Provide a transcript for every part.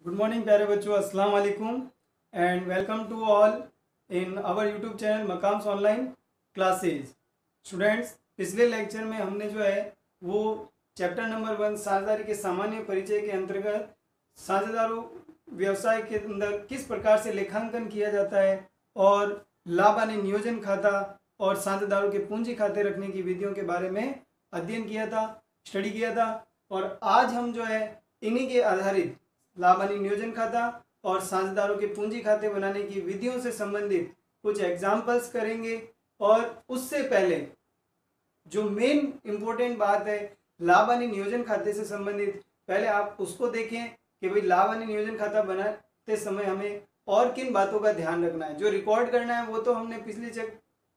Good morning प्यारे बच्चों, अस्सलाम वालेकुम and welcome to all in our YouTube channel Makams online classes. Students, पिछले लेक्चर में हमने जो है वो चैप्टर नंबर 1 साझेदारी के सामान्य परिचय के अंतर्गत साझेदारों व्यवसाय के अंदर किस प्रकार से लेखांकन किया जाता है और लाभानी नियोजन खाता और साझेदारों के पूंजी खाते रखने की विधियों के बारे में अध्ययन किया था, स्टडी किया था। और आज हम जो है इन्हीं के आधारित लाभानी नियोजन खाता और साझेदारों के पूंजी खाते बनाने की विधियों से संबंधित कुछ एग्जाम्पल्स करेंगे। और उससे पहले जो मेन इंपॉर्टेंट बात है लाभानी नियोजन खाते से संबंधित, पहले आप उसको देखें कि भाई लाभानी नियोजन खाता बनाते समय हमें और किन बातों का ध्यान रखना है। जो रिकॉर्ड करना है वो तो हमने पिछले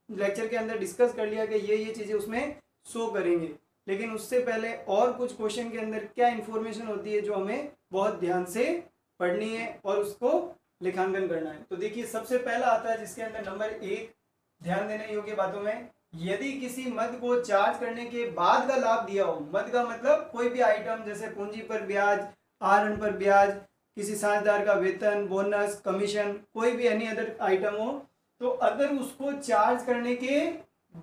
लेक्चर के अंदर डिस्कस कर लिया कि ये चीज़ें उसमें शो करेंगे, लेकिन उससे पहले और कुछ क्वेश्चन के अंदर क्या इंफॉर्मेशन होती है जो हमें बहुत ध्यान से पढ़नी है और उसको लेखांकन करना है। तो देखिए, सबसे पहला आता है जिसके अंदर नंबर 1 ध्यान देने योग्य बातों में, यदि किसी मद को चार्ज करने के बाद का लाभ दिया हो। मद का मतलब कोई भी आइटम, जैसे पूंजी पर ब्याज, आहरण पर ब्याज, किसी साझेदार का वेतन, बोनस, कमीशन, कोई भी एनी अदर आइटम हो, तो अगर उसको चार्ज करने के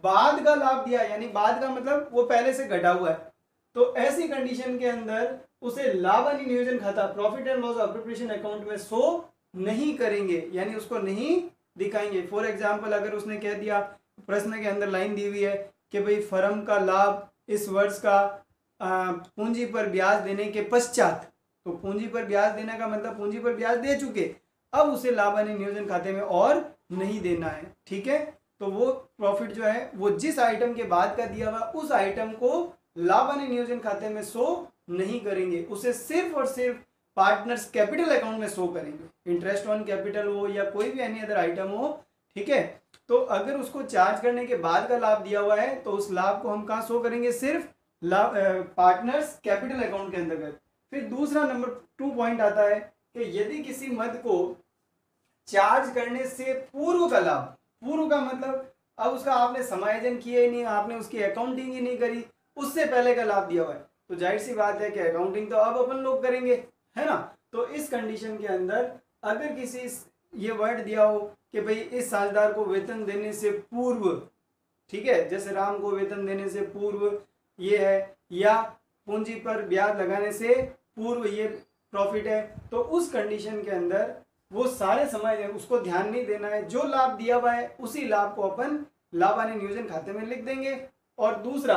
बाद का लाभ दिया, यानी बाद का मतलब वो पहले से घटा हुआ है, तो ऐसी कंडीशन के अंदर उसे लाभानी नियोजन खाता profit and loss appropriation account में शो नहीं करेंगे, यानी उसको नहीं दिखाएंगे। फॉर एग्जांपल, अगर उसने कह दिया, प्रश्न के अंदर लाइन दी हुई है कि भाई फर्म का लाभ इस वर्ष का पूंजी पर ब्याज देने के पश्चात, तो पूंजी पर ब्याज देने का मतलब पूंजी पर ब्याज दे चुके, अब उसे लाभानी नियोजन खाते में और नहीं देना है। ठीक है, तो वो प्रॉफिट जो है वो जिस आइटम के बाद का दिया हुआ उस आइटम को लाभानी नियोजन खाते में शो नहीं करेंगे, उसे सिर्फ और सिर्फ पार्टनर्स कैपिटल अकाउंट में शो करेंगे। इंटरेस्ट ऑन कैपिटल हो या कोई भी एनी अदर आइटम हो, ठीक है। तो अगर उसको चार्ज करने के बाद का लाभ दिया हुआ है तो उस लाभ को हम कहाँ शो करेंगे? सिर्फ पार्टनर्स कैपिटल अकाउंट के अंतर्गत। फिर दूसरा नंबर 2 पॉइंट आता है कि यदि किसी मद को चार्ज करने से पूर्व का लाभ, पूर्व का मतलब अब उसका आपने समायोजन किया ही नहीं, आपने उसकी अकाउंटिंग ही नहीं करी, उससे पहले का लाभ दिया हुआ है, तो जाहिर सी बात है कि अकाउंटिंग तो अब अपन लोग करेंगे, है ना। तो इस कंडीशन के अंदर अगर किसी ये वर्ड दिया हो कि भाई इस साझेदार को वेतन देने से पूर्व, ठीक है, जैसे राम को वेतन देने से पूर्व ये है, या पूंजी पर ब्याज लगाने से पूर्व ये प्रॉफिट है, तो उस कंडीशन के अंदर वो सारे समय उसको ध्यान नहीं देना है। जो लाभ दिया हुआ है उसी लाभ को अपन लाभानी नियोजन खाते में लिख देंगे। और दूसरा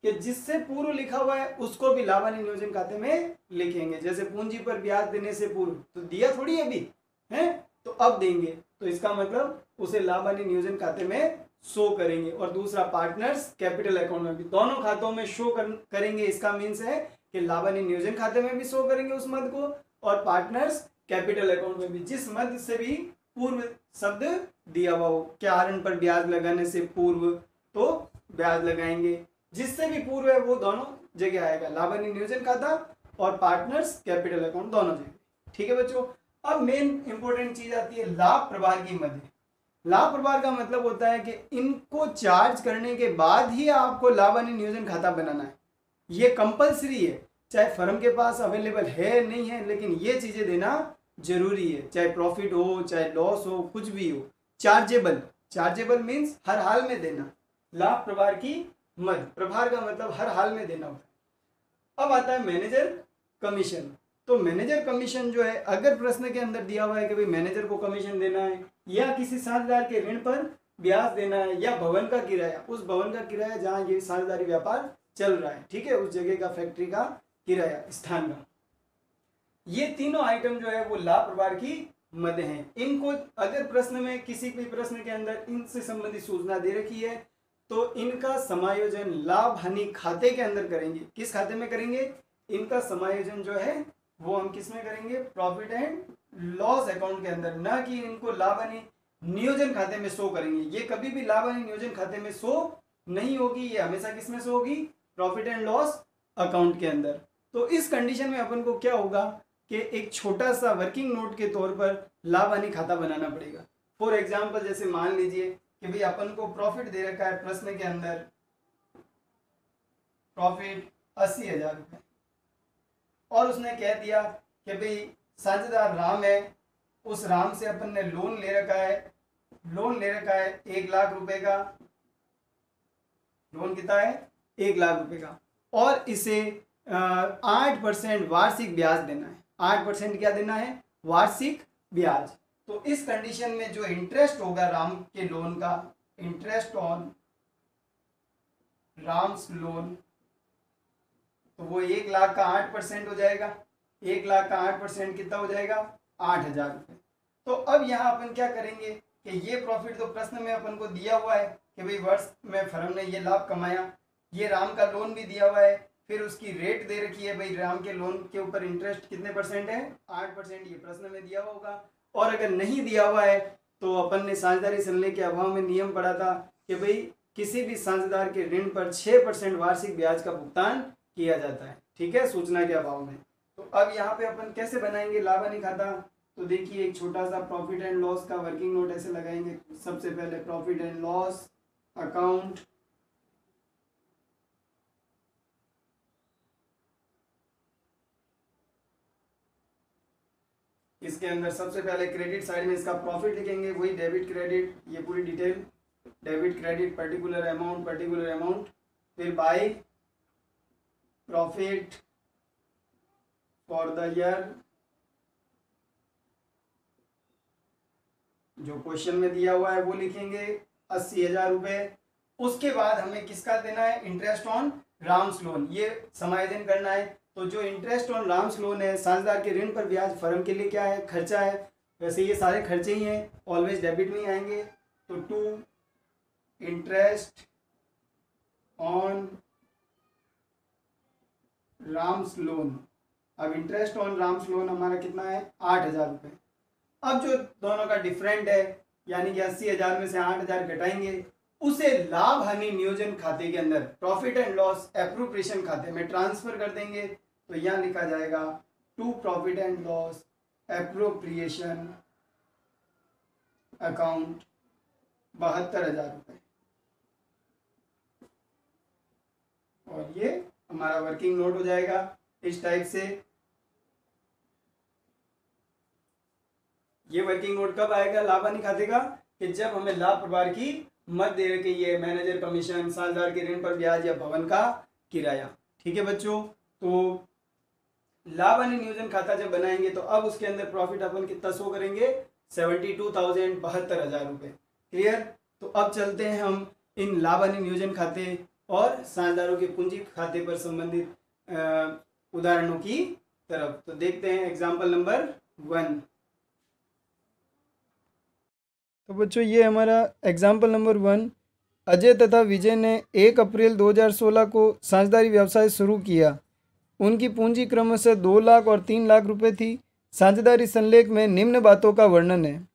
कि जिससे पूर्व लिखा हुआ है उसको भी लाभानी नियोजन खाते में लिखेंगे। जैसे पूंजी पर ब्याज देने से पूर्व तो दिया थोड़ी अभी है, तो अब देंगे, तो इसका मतलब उसे लाभानी नियोजन खाते में शो करेंगे। और दूसरा पार्टनर्स कैपिटल अकाउंट में भी, दोनों खातों में शो करेंगे। इसका मीन्स है कि लाभानी नियोजन खाते में भी शो करेंगे उस मद को, और पार्टनर्स कैपिटल अकाउंट में भी, जिस मद से भी पूर्व शब्द दिया हुआ हो। क्या आहरण पर ब्याज लगाने से पूर्व तो ब्याज लगाएंगे, जिससे भी पूर्व है वो दोनों जगह आएगा, लाभानी नियोजन खाता और पार्टनर्स कैपिटल अकाउंट दोनों जगह। ठीक है बच्चों, अब मेन इंपॉर्टेंट चीज आती है लाभ प्रभार की मद। लाभ प्रभार का मतलब होता है कि इनको चार्ज करने के बाद ही आपको लाभानी नियोजन खाता बनाना है। ये कंपलसरी है, चाहे फर्म के पास अवेलेबल है नहीं है, लेकिन ये चीजें देना जरूरी है। चाहे प्रॉफिट हो, चाहे लॉस हो, कुछ भी हो, चार्जेबल, चार्जेबल मीन्स हर हाल में देना। लाभ प्रभार की मद, प्रभार का मतलब हर हाल में देना होता है। अब आता है मैनेजर कमीशन। तो मैनेजर कमीशन जो है, अगर प्रश्न के अंदर दिया हुआ है कि भाई मैनेजर को कमीशन देना है, या किसी साझेदार के ऋण पर ब्याज देना है, या भवन का किराया, उस भवन का किराया जहां ये साझेदारी व्यापार चल रहा है, ठीक है, उस जगह का, फैक्ट्री का किराया, स्थान का, ये तीनों आइटम जो है वो लाभ प्रभार की मद हैं। इनको अगर प्रश्न में, किसी भी प्रश्न के अंदर इनसे संबंधित सूचना दे रखी है तो इनका समायोजन लाभ हानि खाते के अंदर करेंगे। किस खाते में करेंगे? इनका समायोजन जो है वो हम किस में करेंगे? प्रॉफिट एंड लॉस अकाउंट के अंदर, ना कि इनको लाभ हानि नियोजन खाते में शो करेंगे। ये कभी भी लाभ हानि नियोजन खाते में शो नहीं होगी, ये हमेशा किस में शो होगी? प्रॉफिट एंड लॉस अकाउंट के अंदर। तो इस कंडीशन में अपन को क्या होगा कि एक छोटा सा वर्किंग नोट के तौर पर लाभ हानि खाता बनाना पड़ेगा। फॉर एग्जाम्पल, जैसे मान लीजिए कि भाई अपन को प्रॉफिट दे रखा है प्रश्न के अंदर, प्रॉफिट 80,000 रुपये, और उसने कह दिया कि भाई साझेदार राम है, उस राम से अपन ने लोन ले रखा है, 1 लाख रुपए का। लोन कितना है? 1 लाख रुपए का। और इसे 8% वार्षिक ब्याज देना है। 8% क्या देना है? वार्षिक ब्याज। तो इस कंडीशन में जो इंटरेस्ट होगा राम के लोन का, इंटरेस्ट ऑन राम्स लोन, तो वो 1 लाख का 8% हो जाएगा। 1 लाख का 8% कितना हो जाएगा? 8,000 रुपये। तो अब यहाँ अपन क्या करेंगे कि ये प्रॉफिट तो प्रश्न में अपन को दिया हुआ है कि भाई वर्ष में फर्म ने ये लाभ कमाया, ये राम का लोन भी दिया हुआ है, फिर उसकी रेट दे रखी है, भाई राम के लोन के ऊपर इंटरेस्ट कितने % है? 8%, ये प्रश्न में दिया हुआ होगा। और अगर नहीं दिया हुआ है तो अपन ने साझेदारी संलेख के अभाव में नियम पढ़ा था कि भाई किसी भी साझेदार के ऋण पर 6% वार्षिक ब्याज का भुगतान किया जाता है, ठीक है, सूचना के अभाव में। तो अब यहाँ पे अपन कैसे बनाएंगे लाभ हानि खाता? तो देखिए एक छोटा सा प्रॉफिट एंड लॉस का वर्किंग नोट ऐसे लगाएंगे। सबसे पहले प्रॉफिट एंड लॉस अकाउंट, इसके अंदर सबसे पहले क्रेडिट साइड में इसका प्रॉफिट लिखेंगे, वही डेबिट क्रेडिट, ये पूरी detail, debit credit particular amount, फिर by profit for the year, जो क्वेश्चन में दिया हुआ है वो लिखेंगे 80,000 रुपये। उसके बाद हमें किसका देना है? इंटरेस्ट ऑन राम्स लोन, ये समायोजन करना है। तो जो इंटरेस्ट ऑन राम्स लोन है, साझेदार के ऋण पर ब्याज, फर्म के लिए क्या है? खर्चा है। वैसे ये सारे खर्चे ही हैं, ऑलवेज डेबिट में ही आएंगे। तो to interest on Ram's loan. अब इंटरेस्ट ऑन राम्स लोन हमारा कितना है? 8,000 रुपये। अब जो दोनों का डिफरेंट है, यानी कि 80,000 में से 8,000 घटाएंगे, उसे लाभ हानि नियोजन खाते के अंदर, प्रॉफिट एंड लॉस एप्रोप्रिएशन खाते में ट्रांसफर कर देंगे। तो यहाँ लिखा जाएगा to profit and loss appropriation account 72,000 रुपये। और ये हमारा वर्किंग नोट हो जाएगा इस टाइप से। ये वर्किंग नोट कब आएगा लाभ हानि खाते का? कि जब हमें लाभ प्रभार की मत दे रखी है, मैनेजर कमीशन, साझेदार के ऋण पर ब्याज या भवन का किराया, ठीक है बच्चों। तो लाभ हानि नियोजन खाता जब बनाएंगे तो अब उसके अंदर प्रॉफिट अपन कितना शो करेंगे? 72,000, 72,000 रुपये। क्लियर? तो अब चलते हैं हम इन लाभ हानि नियोजन खाते और साझेदारों के पूंजी खाते पर संबंधित उदाहरणों की तरफ। तो देखते हैं एग्जाम्पल नंबर 1। तो बच्चों ये हमारा एग्जाम्पल नंबर 1। अजय तथा विजय ने 1 अप्रैल 2016 को साझेदारी व्यवसाय शुरू किया। उनकी पूंजी क्रमशः 2 लाख और 3 लाख रुपए थी। साझेदारी संलेख में निम्न बातों का वर्णन है।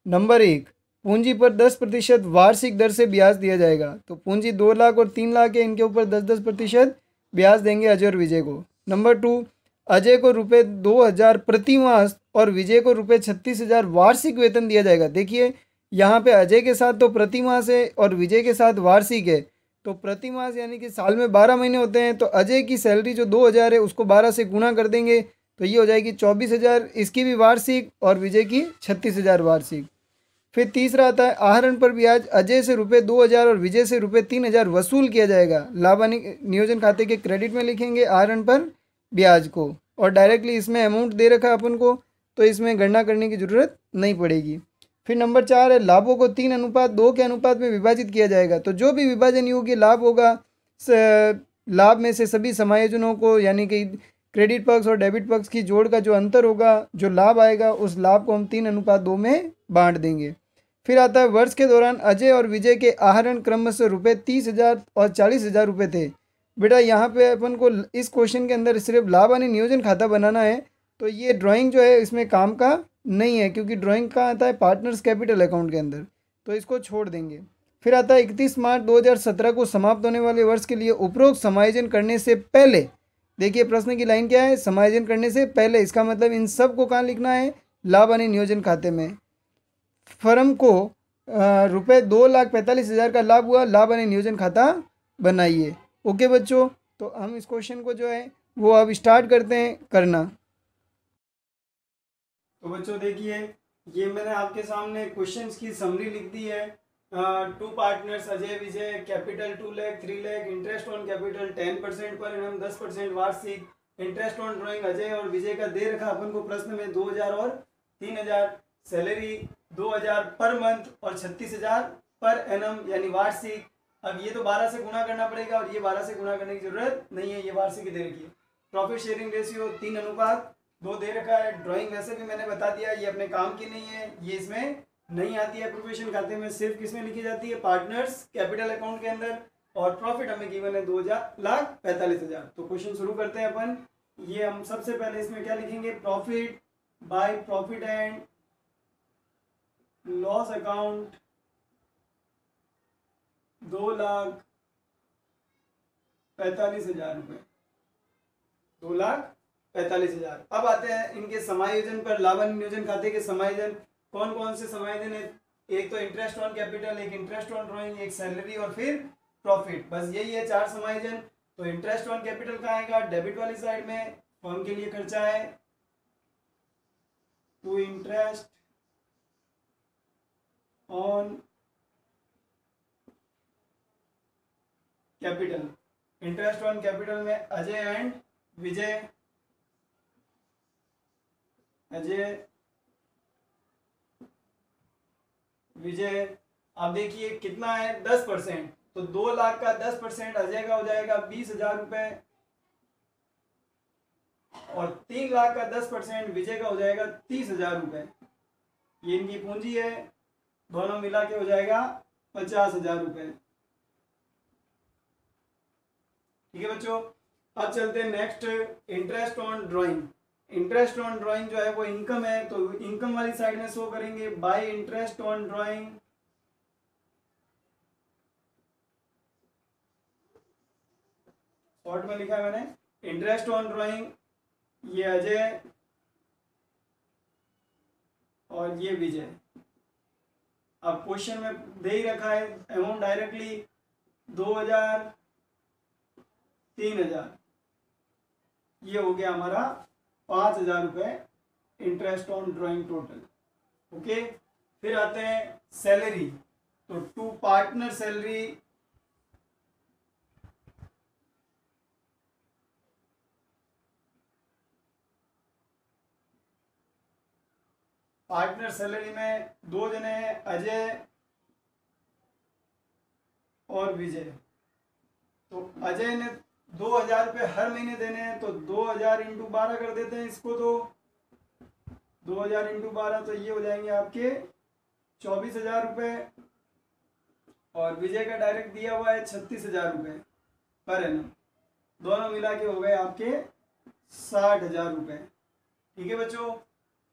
नंबर 1, पूंजी पर 10% वार्षिक दर से ब्याज दिया जाएगा। तो पूंजी 2 लाख और 3 लाख है, इनके ऊपर 10% ब्याज देंगे अजय और विजय को। नंबर 2, अजय को रुपये 2,000 प्रति मास और विजय को रुपये 36,000 वार्षिक वेतन दिया जाएगा। देखिए यहाँ पे अजय के साथ तो प्रति मास है और विजय के साथ वार्षिक है। तो प्रति मास यानी कि साल में 12 महीने होते हैं, तो अजय की सैलरी जो 2,000 है उसको 12 से गुणा कर देंगे तो ये हो जाएगी 24,000, इसकी भी वार्षिक, और विजय की 36,000 वार्षिक। फिर तीसरा आता है आहरण पर ब्याज। अजय से रुपये 2,000 और विजय से रुपये 3,000 वसूल किया जाएगा। लाभ हानि नियोजन खाते के क्रेडिट में लिखेंगे आहरण पर ब्याज को, और डायरेक्टली इसमें अमाउंट दे रखा है अपन को, तो इसमें गणना करने की ज़रूरत नहीं पड़ेगी। फिर नंबर 4 है लाभों को 3:2 के अनुपात में विभाजित किया जाएगा। तो जो भी विभाजन योग्य लाभ होगा, लाभ में से सभी समायोजनों को, यानी कि क्रेडिट पक्ष और डेबिट पक्ष की जोड़ का जो अंतर होगा, जो लाभ आएगा, उस लाभ को हम 3:2 में बांट देंगे। फिर आता है वर्ष के दौरान अजय और विजय के आहरण क्रमशः रुपये 30,000 और 40,000 रुपये थे। बेटा यहाँ पे अपन को इस क्वेश्चन के अंदर सिर्फ लाभ हानि नियोजन खाता बनाना है, तो ये ड्राइंग जो है इसमें काम का नहीं है, क्योंकि ड्राइंग कहाँ आता है? पार्टनर्स कैपिटल अकाउंट के अंदर, तो इसको छोड़ देंगे। फिर आता है 31 मार्च 2017 को समाप्त होने वाले वर्ष के लिए उपरोक्त समायोजन करने से पहले। देखिए प्रश्न की लाइन क्या है? समायोजन करने से पहले। इसका मतलब इन सब को कहाँ लिखना है? लाभ हानि नियोजन खाते में। फर्म को रुपये 2,45,000 का लाभ हुआ, लाभ हानि नियोजन खाता बनाइए। ओके बच्चों, तो हम इस क्वेश्चन को जो है वो अब स्टार्ट करते हैं करना। तो बच्चों देखिए, ये मैंने आपके सामने क्वेश्चंस की समरी लिख दी है। To partners Ajay Vijay, capital 2 lakh 3 lakh, interest on capital 10% per annum 10% वार्षिक, इंटरेस्ट ऑन ड्राइंग अजय और विजय का दे रखा अपन को प्रश्न में 2000 और 3000, सैलरी 2000 पर मंथ और 36,000 पर एनम यानी वार्षिक। अब ये तो 12 से गुणा करना पड़ेगा और ये 12 से गुणा करने की जरूरत नहीं है, ये वार्षिक ही दे रखी है। प्रॉफिट शेयरिंग रेशियो 3:2 दे रखा है। ड्राइंग वैसे भी मैंने बता दिया ये अपने काम की नहीं है, ये इसमें नहीं आती है प्रोफेशन खाते में, सिर्फ किसमें लिखी जाती है, पार्टनर्स कैपिटल अकाउंट के अंदर। और प्रॉफिट हमें गिवन है 2,45,000। तो क्वेश्चन शुरू करते हैं अपन। ये हम सबसे पहले इसमें क्या लिखेंगे, profit by profit and loss account 2,45,000 रुपये, 2,45,000। अब आते हैं इनके समायोजन पर। लाभांश नियोजन खाते के समायोजन कौन कौन से समायोजन है, एक तो इंटरेस्ट ऑन कैपिटल, एक इंटरेस्ट ऑन ड्राइंग, एक सैलरी और फिर प्रॉफिट, बस यही है 4 समायोजन। तो इंटरेस्ट ऑन कैपिटल कहाँ आएगा, डेबिट वाली साइड में, फर्म के लिए खर्चा है to interest on capital. Interest on capital में अजय एंड विजय, अजय विजय। अब देखिए कितना है, 10%। तो 2 लाख का 10% अजय का हो जाएगा 20,000 रुपए और 3 लाख का 10% विजय का हो जाएगा 30,000 रुपए। ये इनकी पूंजी है, दोनों मिला के हो जाएगा 50,000 रुपए। ठीक है बच्चों, अब चलते हैं next, interest on drawing. Interest on drawing जो है वो इनकम है, तो इनकम वाली साइड में शो करेंगे bye interest on drawing short में लिखा है मैंने, इंटरेस्ट ऑन ड्राइंग, ये अजय और ये विजय। अब क्वेश्चन में दे ही रखा है अमाउंट डायरेक्टली 2,000 3,000, ये हो गया हमारा 5,000 रुपए interest on drawing total. Okay, फिर आते हैं सैलरी। तो to partner salary, partner salary में 2 जने हैं, अजय और विजय। तो अजय ने 2,000 रुपये हर महीने देने हैं, तो 2,000 इंटू 12 कर देते हैं इसको। तो 2,000 इंटू 12 तो ये हो जाएंगे आपके 24,000 रुपये। और विजय का डायरेक्ट दिया हुआ है 36,000 रुपये पर एनम, दोनों मिला के हो गए आपके 60,000 रुपये। ठीक है बच्चों,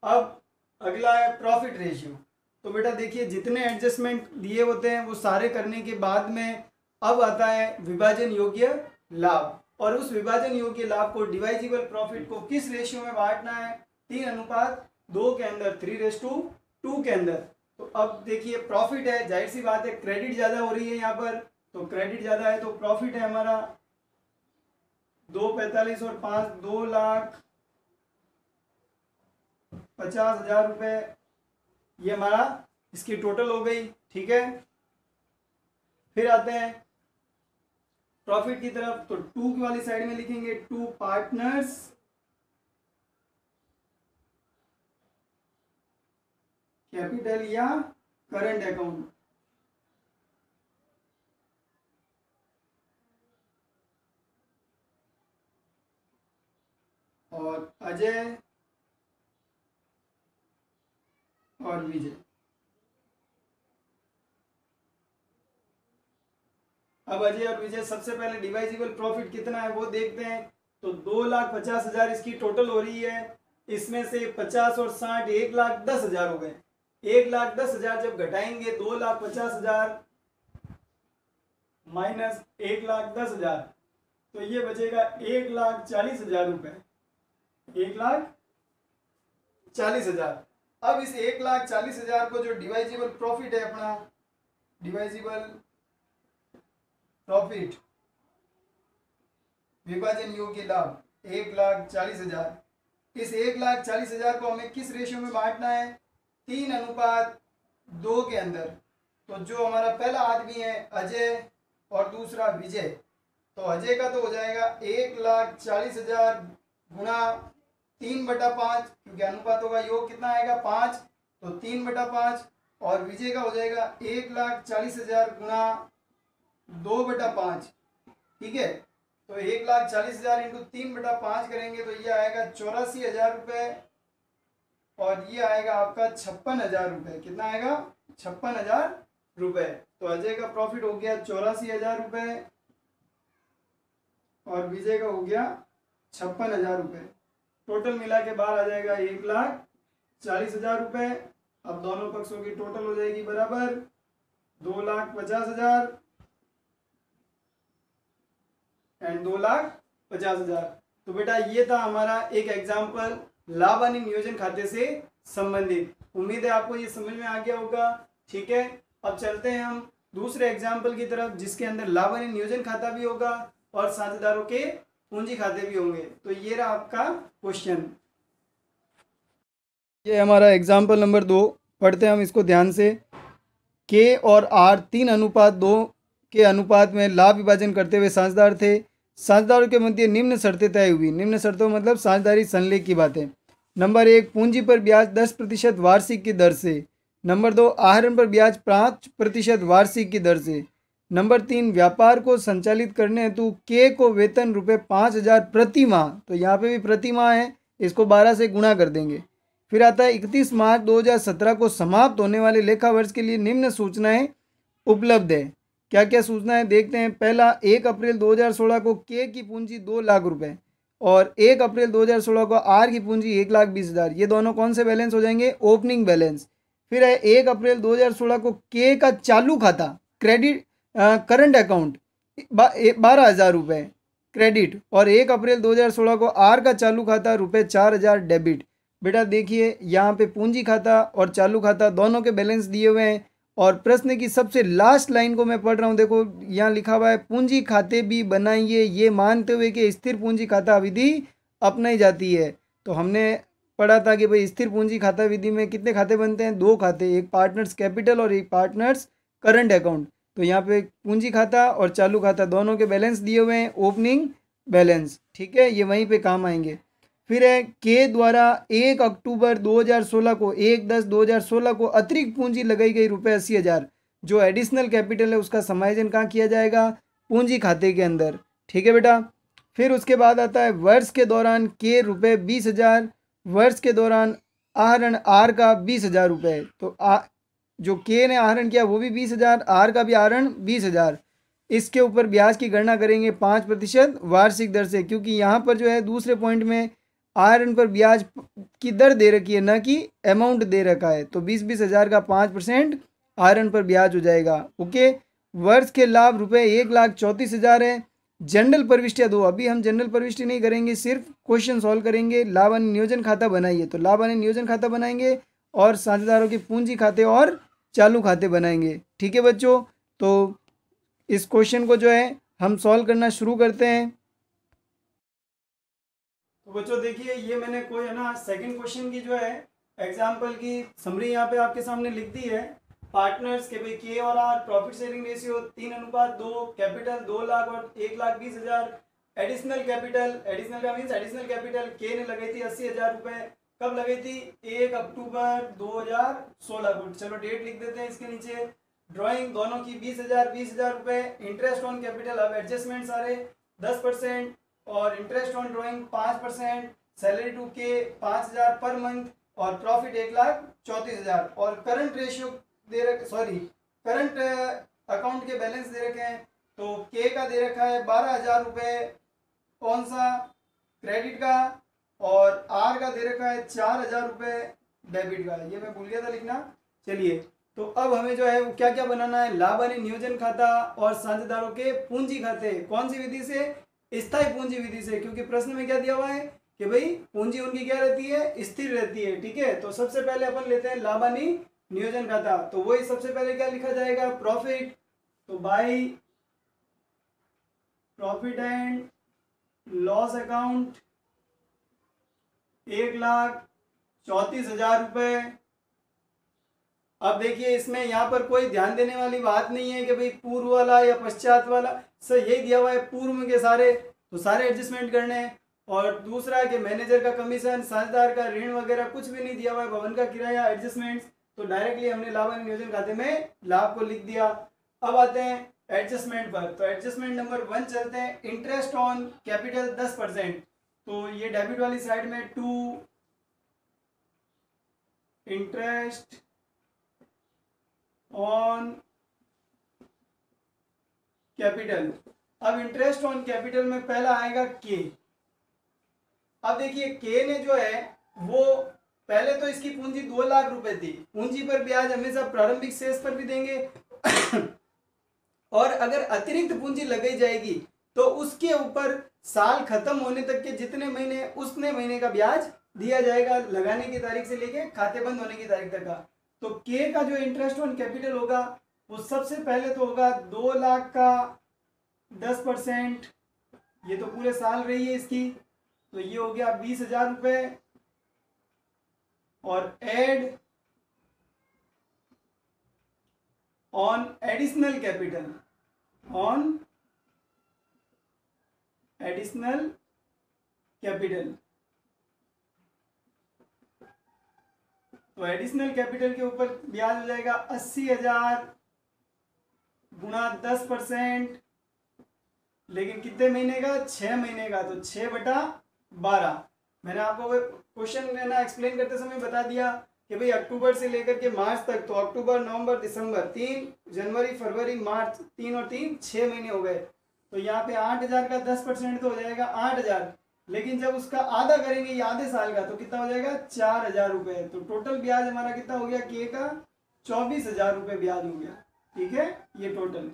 अब अगला है प्रॉफिट रेशियो। तो बेटा देखिए, जितने एडजस्टमेंट दिए होते हैं वो सारे करने के बाद में अब आता है विभाजन योग्य लाभ। और उस विभाजन योग्य लाभ को, डिवाइजिबल प्रॉफिट को किस रेशियो में बांटना है, 3:2 के अंदर, 3:2 के अंदर। तो अब देखिए प्रॉफिट है, जाहिर सी बात है क्रेडिट ज्यादा हो रही है यहाँ पर, तो क्रेडिट ज्यादा है तो प्रॉफिट है हमारा 2,45 और 5, 2,50,000 रुपये, ये हमारा इसकी टोटल हो गई। ठीक है, फिर आते हैं प्रॉफिट की तरफ। तो 2 की वाली साइड में लिखेंगे टू पार्टनर्स कैपिटल या करंट अकाउंट। और अजय और विजय। अब अजय और विजय, सबसे पहले डिवाइजिबल प्रॉफिट कितना है वो देखते हैं। तो 2,50,000 इसकी टोटल हो रही है, इसमें से 50 और 60 1,10,000 हो गए। 1,10,000 जब घटाएंगे 2,50,000 माइनस 1,10,000, तो ये बचेगा 1,40,000 रुपए, 1,40,000। अब इस 1,40,000 को जो डिवाइजिबल प्रॉफिट है अपना, डिवाइजिबल प्रॉफिट विभाजन योग्य लाभ 1,40,000, इस 1,40,000 को हमें किस रेशियो में बांटना है? 3:2 के अंदर। तो जो हमारा पहला आदमी है अजय और दूसरा विजय, तो अजय का तो हो जाएगा 1,40,000 गुणा 3/5, क्योंकि अनुपातों का योग कितना आएगा? 5, तो 3/5। और विजय का हो जाएगा 1,40,000 गुणा 2/5। ठीक है, तो 1,40,000 इंटू 3/5 करेंगे तो ये आएगा 84,000 रुपये, और ये आएगा आपका 56,000 रुपये। कितना आएगा? 56,000 रुपये। तो अजय का प्रॉफिट हो गया 84,000 रुपये और विजय का हो गया 56,000 रुपये। टोटल मिला के बाहर आ जाएगा 1,40,000 रुपये। अब दोनों पक्षों की टोटल हो जाएगी बराबर 2,50,000 एंड 2,50,000। तो बेटा ये था हमारा एक एग्जाम्पल लाभ हानि नियोजन खाते से संबंधित। उम्मीद है आपको ये समझ में आ गया होगा। ठीक है, अब चलते हैं हम दूसरे एग्जाम्पल की तरफ, जिसके अंदर लाभ हानि नियोजन खाता भी होगा और साझेदारों के पूंजी खाते भी होंगे। तो ये रहा आपका क्वेश्चन। ये हमारा एग्जाम्पल नंबर 2, पढ़ते हैं हम इसको ध्यान से। के और आर 3:2 के अनुपात में लाभ विभाजन करते हुए साझेदार थे। साझेदारों के मध्य निम्न शर्तें तय हुई। निम्न शर्तों मतलब साझेदारी संलेख की बातें। नंबर 1, पूंजी पर ब्याज 10% वार्षिक की दर से। नंबर 2, आहरण पर ब्याज 5% वार्षिक की दर से। नंबर 3, व्यापार को संचालित करने हेतु के को वेतन ₹5,000 प्रति माह। तो यहाँ पे भी प्रति माह है, इसको 12 से गुणा कर देंगे। फिर आता है 31 मार्च 2017 को समाप्त होने वाले लेखा वर्ष के लिए निम्न सूचनाएं उपलब्ध है। क्या क्या सूचनाएं देखते हैं। पहला, 1 अप्रैल 2016 को के की पूंजी 2 लाख रुपए और 1 अप्रैल 2016 को आर की पूंजी 1,20,000। ये दोनों कौन से बैलेंस हो जाएंगे? Opening balance. फिर है 1 अप्रैल 2016 को के का चालू खाता क्रेडिट करंट अकाउंट 12,000 रुपये क्रेडिट, और 1 अप्रैल 2016 को आर का चालू खाता ₹4,000 डेबिट। बेटा देखिए यहाँ पे पूंजी खाता और चालू खाता दोनों के बैलेंस दिए हुए हैं, और प्रश्न की सबसे लास्ट लाइन को मैं पढ़ रहा हूँ। देखो यहाँ लिखा हुआ है, पूंजी खाते भी बनाइए ये मानते हुए कि स्थिर पूंजी खाता विधि अपनाई जाती है। तो हमने पढ़ा था कि भाई स्थिर पूंजी खाता विधि में कितने खाते बनते हैं? 2 खाते, एक पार्टनर्स कैपिटल और एक पार्टनर्स करंट अकाउंट। तो यहाँ पे पूंजी खाता और चालू खाता दोनों के बैलेंस दिए हुए हैं, ओपनिंग बैलेंस। ठीक है, ये वहीं पे काम आएंगे। फिर है के द्वारा 1 अक्टूबर 2016 को 1/10/2016 को अतिरिक्त पूंजी लगाई गई ₹80,000। जो एडिशनल कैपिटल है उसका समायोजन कहाँ किया जाएगा? पूंजी खाते के अंदर। ठीक है बेटा। फिर उसके बाद आता है वर्ष के दौरान के ₹20,000, वर्ष के दौरान आहरण आर का 20,000 रुपये। तो जो के ने आहरण किया वो भी 20,000, आर का भी आहरण 20,000। इसके ऊपर ब्याज की गणना करेंगे 5% वार्षिक दर से, क्योंकि यहाँ पर जो है दूसरे पॉइंट में आहरण पर ब्याज की दर दे रखी है, न कि अमाउंट दे रखा है। तो 20-20 हज़ार का 5% आहरण पर ब्याज हो जाएगा। ओके। वर्ष के लाभ ₹1,34,000 है। जनरल प्रविष्टियाँ 2, अभी हम जनरल प्रविष्टि नहीं करेंगे, सिर्फ क्वेश्चन सॉल्व करेंगे। लाभ हानि नियोजन खाता बनाइए, तो लाभ हानि नियोजन खाता बनाएंगे और साझेदारों के पूंजी खाते और चालू खाते बनाएंगे। ठीक है बच्चों, तो इस क्वेश्चन को जो है हम सॉल्व करना शुरू करते हैं। तो बच्चों देखिए, ये मैंने कोई है ना सेकंड क्वेश्चन की जो है एग्जाम्पल की समरी यहाँ पे आपके सामने लिख दी है। पार्टनर्स के भाई के और R profit sharing ratio 3:2, capital 2 lakh और 1,20,000। एडिशनल कैपिटल, एडिशनल का मीन्स एडिशनल कैपिटल के ने लगाई थी 80,000 रुपये। कब लगाई थी? 1 अक्टूबर 2016 को। चलो डेट लिख देते हैं इसके नीचे। ड्राइंग दोनों की 20,000 रुपये। इंटरेस्ट ऑन कैपिटल, अब एडजस्टमेंट सारे 10% और interest on drawing 5%। Salary to के 5,000 पर मंथ और प्रॉफिट 1,34,000। और करंट रेशियो दे रखे, सॉरी करंट अकाउंट के बैलेंस दे रखे हैं। तो के का दे रखा है 12,000 रुपये, कौन सा? क्रेडिट का, और आर का दे रखा है 4,000 रुपये डेबिट का। ये मैं भूल गया था लिखना। चलिए, तो अब हमें जो है वो क्या क्या बनाना है? लाभ हानि नियोजन खाता और साझेदारों के पूंजी खाते। कौन सी विधि से? स्थायी पूंजी विधि से, क्योंकि प्रश्न में क्या दिया हुआ है कि भाई पूंजी उनकी क्या रहती है? स्थिर रहती है। ठीक है, तो सबसे पहले अपन लेते हैं लाभ हानि नियोजन खाता। तो वही सबसे पहले क्या लिखा जाएगा? प्रॉफिट। तो by profit and loss account 1,34,000 रुपये। अब देखिए इसमें यहाँ पर कोई ध्यान देने वाली बात नहीं है कि भाई पूर्व वाला या पश्चात वाला, सर यही दिया हुआ है पूर्व के सारे, तो सारे एडजस्टमेंट करने हैं। और दूसरा है कि मैनेजर का कमीशन, साझेदार का ऋण वगैरह कुछ भी नहीं दिया हुआ है, भवन का किराया एडजस्टमेंट, तो डायरेक्टली हमने लाभ और नियोजन खाते में लाभ को लिख दिया। अब आते हैं एडजस्टमेंट पर, तो एडजस्टमेंट नंबर 1 चलते हैं। इंटरेस्ट ऑन कैपिटल 10%, तो ये डेबिट वाली साइड में टू इंटरेस्ट ऑन कैपिटल। अब इंटरेस्ट ऑन कैपिटल में पहला आएगा के। अब देखिए के ने जो है वो पहले तो इसकी पूंजी 2 लाख रुपए थी, पूंजी पर ब्याज हमेशा प्रारंभिक शेष पर भी देंगे और अगर अतिरिक्त पूंजी लगाई जाएगी तो उसके ऊपर साल खत्म होने तक के जितने महीने उतने महीने का ब्याज दिया जाएगा, लगाने की तारीख से लेके खाते बंद होने की तारीख तक का। तो के का जो इंटरेस्ट ऑन कैपिटल होगा वो सबसे पहले तो होगा 2 लाख का 10%, ये तो पूरे साल रही है इसकी, तो ये हो गया 20,000 रुपये। और add on additional capital, on additional capital, तो एडिशनल कैपिटल के ऊपर ब्याज हो जाएगा 80,000 गुणा 10%, लेकिन कितने महीने का, 6 महीने का, तो 6/12। मैंने आपको क्वेश्चन ना एक्सप्लेन करते समय बता दिया कि भाई अक्टूबर से लेकर के मार्च तक, तो अक्टूबर, नवंबर, दिसंबर 3, जनवरी, फरवरी, मार्च 3 और 3 6 महीने हो गए। तो यहाँ पे 8,000 का 10% तो हो जाएगा 8,000, लेकिन जब उसका आधा करेंगे ये आधे साल का, तो कितना हो जाएगा 4,000 रुपये। तो टोटल ब्याज हमारा कितना हो गया के का, 24,000 रुपये ब्याज हो गया। ठीक है, ये टोटल।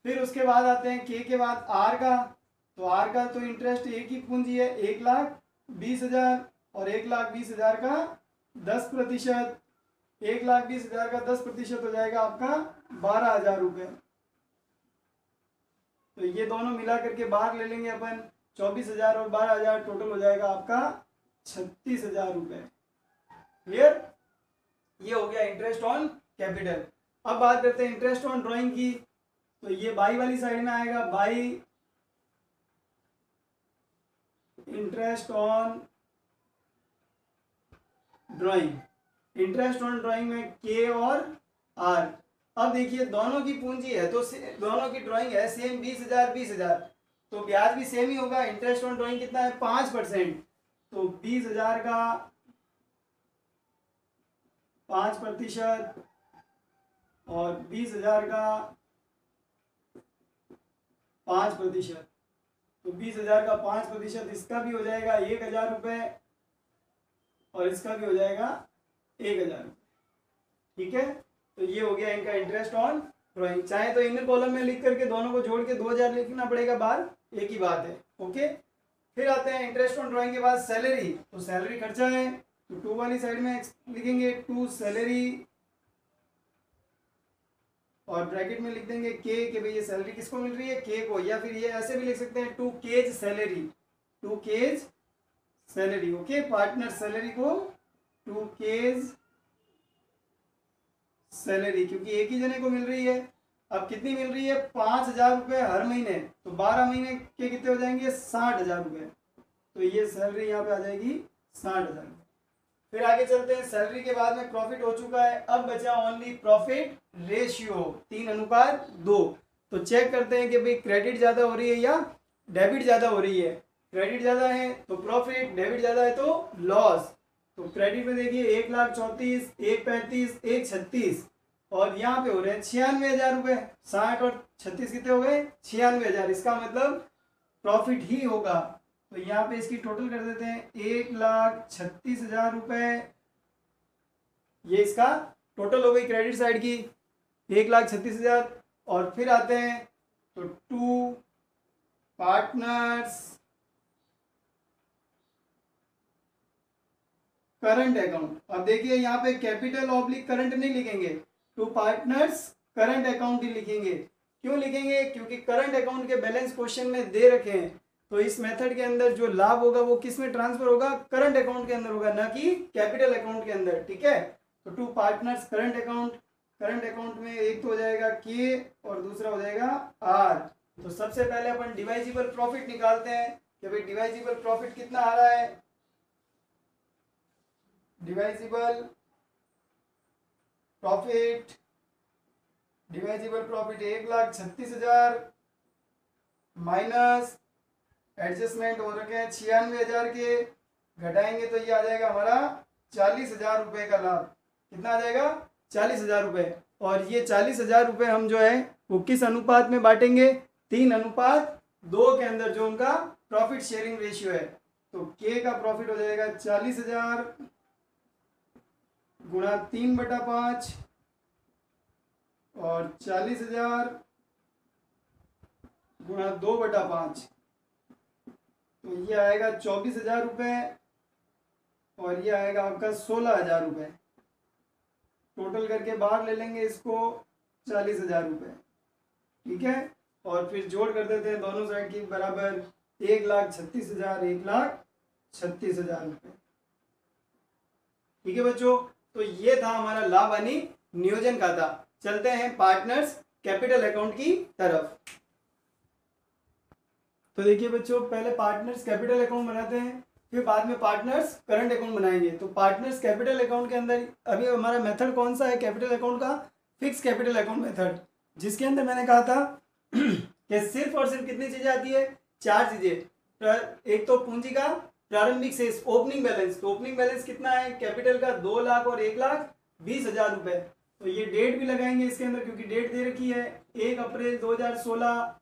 फिर उसके बाद आते हैं के के बाद आर का, तो आर का तो इंटरेस्ट एक ही पूंजी है 1,20,000 और 1,20,000 का 10%, 1,20,000 का 10% हो जाएगा आपका 12,000 रुपये। तो ये दोनों मिला करके बाहर ले लेंगे अपन, 24,000 और 12,000 टोटल हो जाएगा आपका 36,000 रुपये। क्लियर, ये हो गया इंटरेस्ट ऑन कैपिटल। अब बात करते हैं इंटरेस्ट ऑन ड्राइंग की, तो ये बाई वाली साइड में आएगा, by interest on drawing. Interest on drawing में के और आर। अब देखिए दोनों की पूंजी है तो दोनों की ड्राइंग है सेम 20,000 20,000, तो ब्याज भी सेम ही होगा। इंटरेस्ट ऑन ड्राइंग कितना है 5%, तो 20,000 का 5% और 20,000 का 5%, तो 20,000 का 5%, इसका भी हो जाएगा 1,000 रुपये और इसका भी हो जाएगा 1,000। ठीक है, तो ये हो गया इनका इंटरेस्ट ऑन ड्राइंग। चाहे तो इनर कॉलम में लिख करके दोनों को जोड़ के 2,000 लिखना पड़ेगा बाहर, एक ही बात है। ओके, फिर आते हैं इंटरेस्ट ऑन ड्राइंग के बाद सैलरी। तो सैलरी खर्चा है, तो 2 वाली साइड में लिखेंगे 2 सैलरी और ब्रैकेट में लिख देंगे के भाई ये सैलरी किसको मिल रही है, के को, या फिर ये ऐसे भी लिख सकते हैं 2 K's salary, 2 K's salary. Okay, partner salary को 2 केज सैलरी, क्योंकि एक ही जने को मिल रही है। अब कितनी मिल रही है 5,000 रुपये हर महीने, तो 12 महीने के कितने हो जाएंगे 60,000 रुपये, तो ये सैलरी यहाँ पे आ जाएगी 60,000। फिर आगे चलते हैं, सैलरी के बाद में प्रॉफिट हो चुका है, अब बचा ओनली प्रॉफिट रेशियो 3:2। तो चेक करते हैं कि भाई क्रेडिट ज़्यादा हो रही है या डेबिट ज़्यादा हो रही है। क्रेडिट ज़्यादा है तो प्रॉफिट, डेबिट ज़्यादा है तो लॉस। तो क्रेडिट में देखिए 1,34,000, 1,35,000, 1,36,000 और यहाँ पे हो रहे हैं 96,000 रुपये। 60 और 36 कितने हो गए 96,000, इसका मतलब प्रॉफिट ही होगा। तो यहाँ पे इसकी टोटल कर देते हैं 1,36,000 रुपये, ये इसका टोटल हो गई क्रेडिट साइड की 1,36,000। और फिर आते हैं तो 2 पार्टनर्स करंट अकाउंट। अब देखिए यहाँ पे कैपिटल ऑब्लिक करंट नहीं लिखेंगे, 2 पार्टनर्स करंट अकाउंट ही लिखेंगे। क्यों लिखेंगे, क्योंकि करंट अकाउंट के बैलेंस क्वेश्चन में दे रखे हैं, तो इस मेथड के अंदर जो लाभ होगा वो किस में ट्रांसफर होगा, करंट अकाउंट के अंदर होगा, ना कि कैपिटल अकाउंट के अंदर। ठीक है, तो टू पार्टनर्स करंट अकाउंट में एक तो हो जाएगा के और दूसरा हो जाएगा आर। तो सबसे पहले अपन डिवाइजिबल प्रॉफिट निकालते हैं कि भाई डिवाइजिबल प्रॉफिट कितना आ रहा है। डिवाइजिबल प्रॉफिट 1,36,000 माइनस एडजस्टमेंट हो रखे हैं 96,000 के, घटाएंगे तो ये आ जाएगा हमारा 40,000 रुपए का लाभ। कितना आ जाएगा, 40,000 रुपए। और ये 40,000 रुपए हम जो है वो किस अनुपात में बांटेंगे, 3:2 के अंदर, जो उनका प्रॉफिट शेयरिंग रेशियो है। तो के का प्रॉफिट हो जाएगा 40,000 गुणा 3/5 और 40,000 गुणा 2/5, तो ये आएगा 24,000 रुपये और ये आएगा आपका 16,000 रुपये। टोटल करके बाहर ले लेंगे इसको 40,000 रुपये। ठीक है, और फिर जोड़ कर देते हैं दोनों साइड की बराबर, 1,36,000 1,36,000 रुपये। ठीक है बच्चों, तो ये था हमारा लाभ हानि नियोजन खाता। चलते हैं पार्टनर्स कैपिटल अकाउंट की तरफ। तो देखिए बच्चों, पहले पार्टनर्स कैपिटल अकाउंट बनाते हैं, फिर बाद में पार्टनर्स करंट अकाउंट बनाएंगे। तो पार्टनर्स कैपिटल अकाउंट के अंदर अभी हमारा मेथड कौन सा है कैपिटल अकाउंट का, फिक्स कैपिटल अकाउंट मेथड, जिसके अंदर मैंने कहा था कि सिर्फ और सिर्फ कितनी चीजें आती है, 4 चीजें। एक तो पूंजी का प्रारंभिक शेष, ओपनिंग बैलेंस। तो ओपनिंग बैलेंस कितना है कैपिटल का, 2 लाख और 1,20,000 रुपए। तो ये डेट भी लगाएंगे इसके अंदर, क्योंकि डेट दे रखी है 1 अप्रैल 2016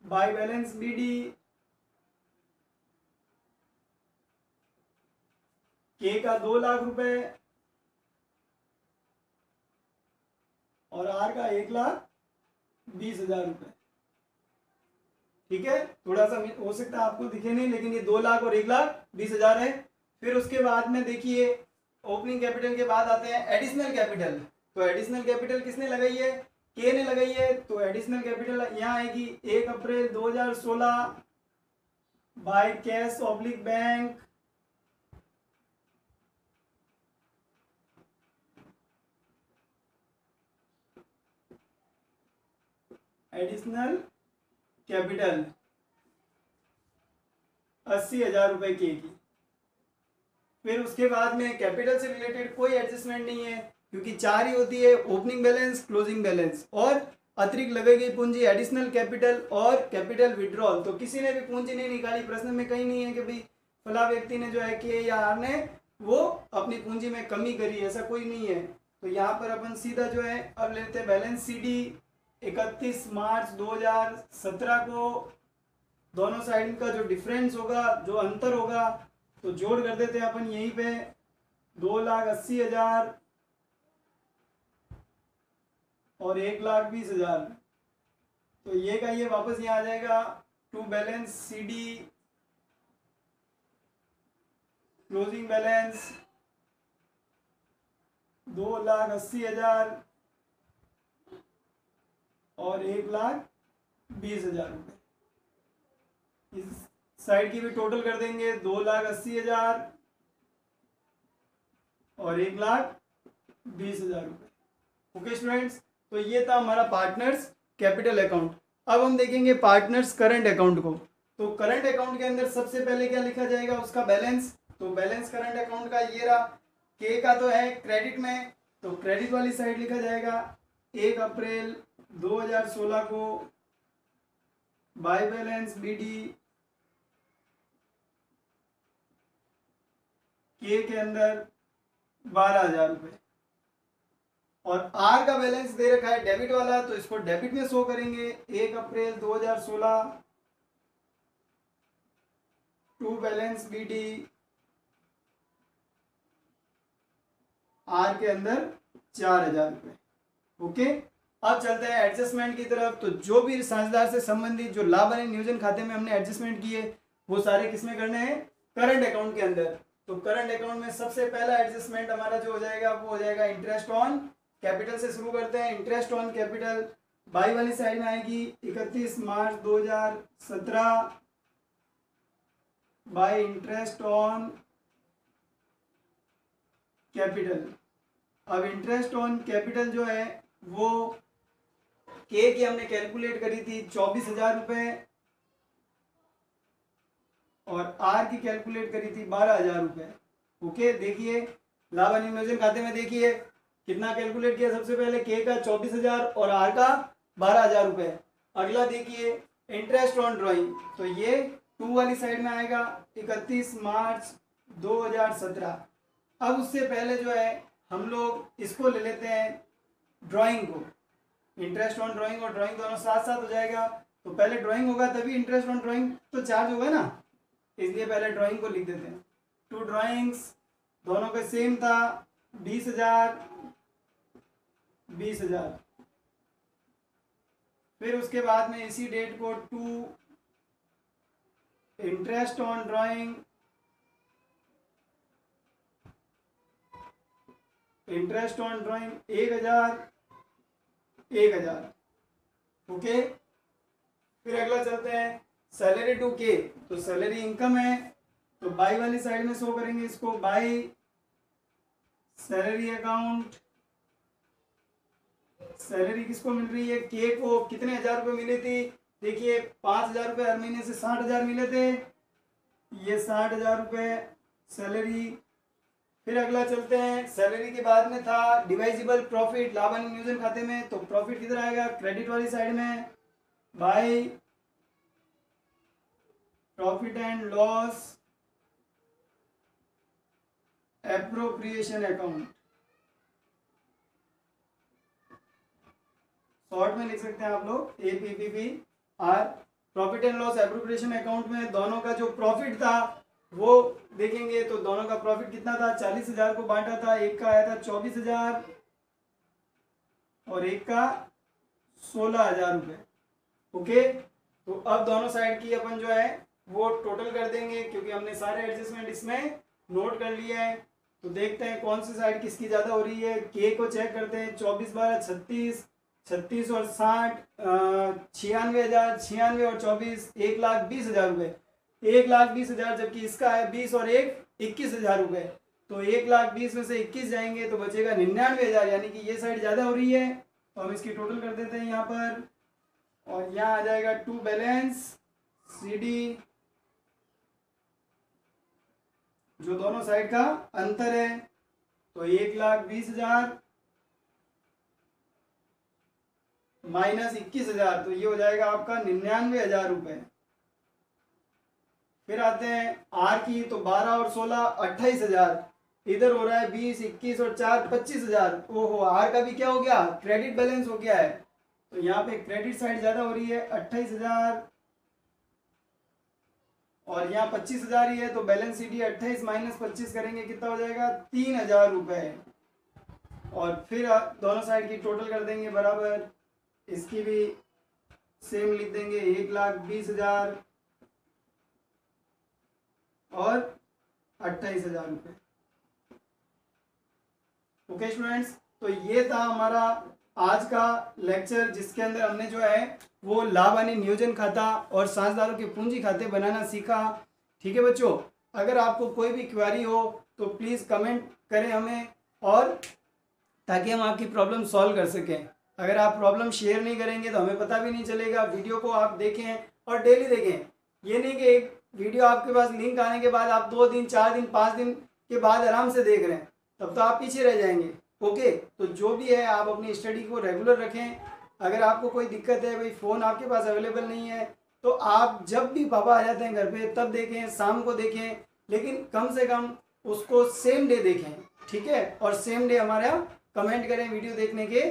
बाय बैलेंस बीडी। के का 2 लाख रुपए और आर का 1,20,000 रुपए। ठीक है, थोड़ा सा हो सकता है आपको दिखे नहीं, लेकिन ये 2 लाख और 1,20,000 है। फिर उसके बाद में देखिए ओपनिंग कैपिटल के बाद आते हैं एडिशनल कैपिटल। तो एडिशनल कैपिटल किसने लगाई है, के ने लगाई है। तो एडिशनल कैपिटल यहाँ आएगी 1 अप्रैल 2016 by cash oblique bank. Additional capital 80,000 रुपए के की। फिर उसके बाद में कैपिटल से रिलेटेड कोई एडजस्टमेंट नहीं है, क्योंकि 4 ही होती है, ओपनिंग बैलेंस, क्लोजिंग बैलेंस और अतिरिक्त लगाई गई पूंजी, एडिशनल कैपिटल और कैपिटल विड्रॉल। तो किसी ने भी पूंजी नहीं निकाली, प्रश्न में कहीं नहीं है कि भाई फला व्यक्ति ने जो है के या आर ने वो अपनी पूंजी में कमी करी, ऐसा कोई नहीं है। तो यहाँ पर अपन सीधा जो है अब लेते हैं बैलेंस सीडी 31 मार्च 2017 को। दोनों साइड का जो डिफरेंस होगा, जो अंतर होगा, तो जोड़ कर देते हैं अपन यहीं पे 2,80,000 और 1,20,000। तो ये का ये वापस यहाँ आ जाएगा to balance CD closing balance 2,80,000 और 1,20,000 रुपये। इस साइड की भी टोटल कर देंगे 2,80,000 और 1,20,000 रुपये। ओके स्टूडेंट्स, तो ये था हमारा पार्टनर्स कैपिटल अकाउंट। अब हम देखेंगे पार्टनर्स करंट अकाउंट को। तो करंट अकाउंट के अंदर सबसे पहले क्या लिखा जाएगा, उसका बैलेंस। तो बैलेंस करंट अकाउंट का ये रहा, के का तो है क्रेडिट में, तो क्रेडिट वाली साइड लिखा जाएगा 1 अप्रैल 2016 को बाय बैलेंस बीडी के अंदर 12,000 रुपये। और आर का बैलेंस दे रखा है डेबिट वाला, तो इसको डेबिट में शो करेंगे 1 अप्रैल 2016 टू बैलेंस बीडी आर के अंदर 4,000 रुपये। ओके, अब चलते हैं एडजस्टमेंट की तरफ। तो जो भी साझेदार से संबंधित जो लाभ हानि नियोजन खाते में हमने एडजस्टमेंट किए, वो सारे किसमें करने हैं, करंट अकाउंट के अंदर। तो करंट अकाउंट में सबसे पहला एडजस्टमेंट हमारा जो हो जाएगा वो हो जाएगा इंटरेस्ट ऑन कैपिटल से शुरू करते हैं। इंटरेस्ट ऑन कैपिटल बाई वाली साइड में आएगी 31 मार्च 2017 बाय इंटरेस्ट ऑन कैपिटल। अब इंटरेस्ट ऑन कैपिटल जो है वो के की हमने कैलकुलेट करी थी 24,000 रुपये और आर की कैलकुलेट करी थी 12,000 रुपये। ओके, देखिए लाभ हानि विभाजन खाते में देखिए कितना कैलकुलेट किया। सबसे पहले के का 24,000 और आर का 12,000 रुपये। अगला देखिए इंटरेस्ट ऑन ड्राइंग, तो ये 2 वाली साइड में आएगा 31 मार्च 2017। अब उससे पहले जो है हम लोग इसको ले लेते हैं ड्राइंग को। इंटरेस्ट ऑन ड्राइंग और ड्राइंग दोनों साथ साथ हो जाएगा, तो पहले ड्राइंग होगा तभी इंटरेस्ट ऑन ड्राइंग तो चार्ज होगा ना, इसलिए पहले ड्राइंग को लिख देते हैं। 2 ड्राइंग्स दोनों का सेम था 20,000 20,000। फिर उसके बाद में इसी डेट को 2 interest on drawing, interest on drawing 1,000 1,000। Okay, फिर अगला चलते हैं सैलरी टू के। तो सैलरी इनकम है तो बाई वाली साइड में शो करेंगे इसको, बाई सैलरी अकाउंट। सैलरी किसको मिल रही है? के को। कितने हजार रुपये मिले थे? देखिए 5,000 रुपये हर महीने से 60,000 मिले थे, ये 60,000 रुपये सैलरी। फिर अगला चलते हैं, सैलरी के बाद में था डिवाइजिबल प्रॉफिट लाभ हानि नियोजन खाते में। तो प्रॉफिट किधर आएगा? क्रेडिट वाली साइड में, by profit and loss appropriation account. Short में लिख सकते हैं आप लोग APPR। Profit and loss appropriation account में दोनों का जो प्रॉफिट था वो देखेंगे, तो दोनों का प्रॉफिट कितना था? 40,000 को बांटा था, एक का आया था 24,000 और एक का 16,000 रुपये। ओके, तो अब दोनों साइड की अपन जो है वो टोटल कर देंगे, क्योंकि हमने सारे एडजस्टमेंट इसमें नोट कर लिए हैं। तो देखते हैं कौन सी साइड किसकी ज़्यादा हो रही है। के को चेक करते हैं, 24 12 36, 36 और 60 96,000, 96 और 24 1,20,000 रुपये। 1,20,000, जबकि इसका है 20 और 1 21,000 रुपये। तो 1,20,000 में से 21 जाएंगे तो बचेगा 99,000, यानी कि ये साइड ज़्यादा हो रही है। तो हम इसकी टोटल कर देते हैं यहाँ पर, और यहाँ आ जाएगा टू बैलेंस CD, जो दोनों साइड का अंतर है। तो 1,20,000 माइनस 21,000, तो ये हो जाएगा आपका 99,000 रुपये। फिर आते हैं आर की, तो 12 और 16 28,000, इधर हो रहा है 20 21 और 4 25,000। ओहो, आर का भी क्या हो गया? क्रेडिट बैलेंस हो गया है। तो यहाँ पे क्रेडिट साइड ज्यादा हो रही है 28,000 और यहाँ 25,000 ही है, तो बैलेंस CD 28 माइनस 25 करेंगे कितना हो जाएगा? 3,000 रुपये। और फिर दोनों साइड की टोटल कर देंगे बराबर, इसकी भी सेम लिख देंगे 1,20,000 और 28,000 रुपये। ओके स्टूडेंट्स, तो ये था हमारा आज का लेक्चर, जिसके अंदर हमने जो है वो लाभ हानि नियोजन खाता और साझेदारों के पूंजी खाते बनाना सीखा। ठीक है बच्चों, अगर आपको कोई भी क्वेरी हो तो प्लीज़ कमेंट करें हमें, और ताकि हम आपकी प्रॉब्लम सॉल्व कर सकें। अगर आप प्रॉब्लम शेयर नहीं करेंगे तो हमें पता भी नहीं चलेगा। वीडियो को आप देखें और डेली देखें, ये नहीं कि एक वीडियो आपके पास लिंक आने के बाद आप 2 दिन 4 दिन 5 दिन के बाद आराम से देख रहे हैं, तब तो आप पीछे रह जाएंगे। ओके, तो जो भी है आप अपनी स्टडी को रेगुलर रखें। अगर आपको कोई दिक्कत है, भाई फ़ोन आपके पास अवेलेबल नहीं है, तो आप जब भी पापा आ जाते हैं घर पे तब देखें, शाम को देखें, लेकिन कम से कम उसको सेम डे देखें। ठीक है, और सेम डे हमारा कमेंट करें वीडियो देखने के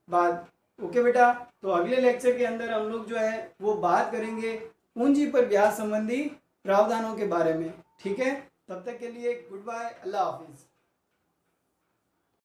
बाद। ओके बेटा, तो अगले लेक्चर के अंदर हम लोग जो है वो बात करेंगे पूंजी पर ब्याज संबंधी प्रावधानों के बारे में। ठीक है, तब तक के लिए गुड बाय, अल्लाह हाफिज़।